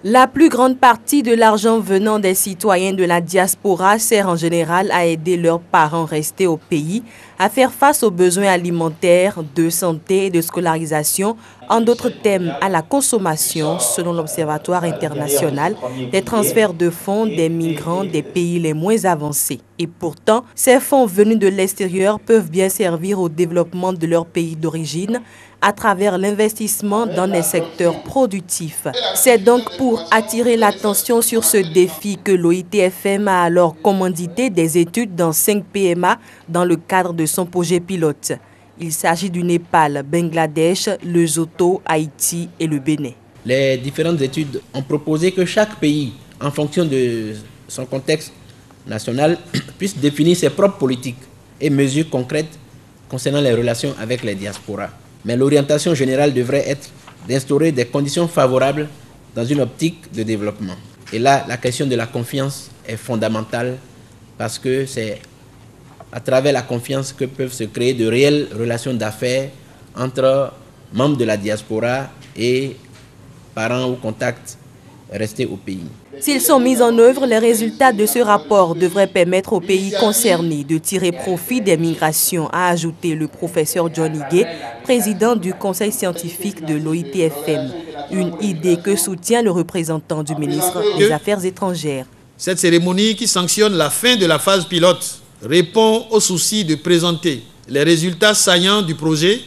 La plus grande partie de l'argent venant des citoyens de la diaspora sert en général à aider leurs parents restés au pays à faire face aux besoins alimentaires, de santé et de scolarisation, en d'autres termes à la consommation, selon l'Observatoire international des transferts de fonds des migrants des pays les moins avancés. Et pourtant, ces fonds venus de l'extérieur peuvent bien servir au développement de leur pays d'origine à travers l'investissement dans les secteurs productifs. C'est donc pour attirer l'attention sur ce défi que l'OIT-FM a alors commandité des études dans 5 PMA dans le cadre de son projet pilote. Il s'agit du Népal, Bangladesh, Lesotho, Haïti et le Bénin. Les différentes études ont proposé que chaque pays, en fonction de son contexte national, puisse définir ses propres politiques et mesures concrètes concernant les relations avec les diasporas. Mais l'orientation générale devrait être d'instaurer des conditions favorables dans une optique de développement. Et là, la question de la confiance est fondamentale parce que c'est à travers la confiance que peuvent se créer de réelles relations d'affaires entre membres de la diaspora et parents ou contacts restés au pays. S'ils sont mis en œuvre, les résultats de ce rapport devraient permettre aux pays concernés de tirer profit des migrations, a ajouté le professeur John Igué, président du conseil scientifique de l'OIT-FM. Une idée que soutient le représentant du ministre des Affaires étrangères. Cette cérémonie qui sanctionne la fin de la phase pilote répond au souci de présenter les résultats saillants du projet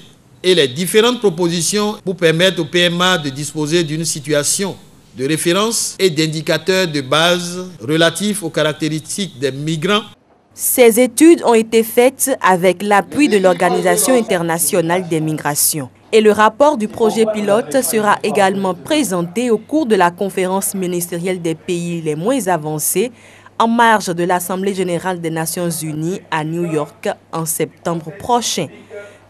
et les différentes propositions pour permettre au PMA de disposer d'une situation de référence et d'indicateurs de base relatifs aux caractéristiques des migrants. Ces études ont été faites avec l'appui de l'Organisation internationale des migrations. Et le rapport du projet pilote sera également présenté au cours de la conférence ministérielle des pays les moins avancés en marge de l'Assemblée générale des Nations unies à New York en septembre prochain.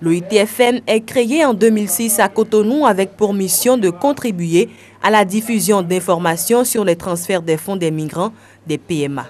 L'OIT-FM est créé en 2006 à Cotonou avec pour mission de contribuer à la diffusion d'informations sur les transferts des fonds des migrants des PMA.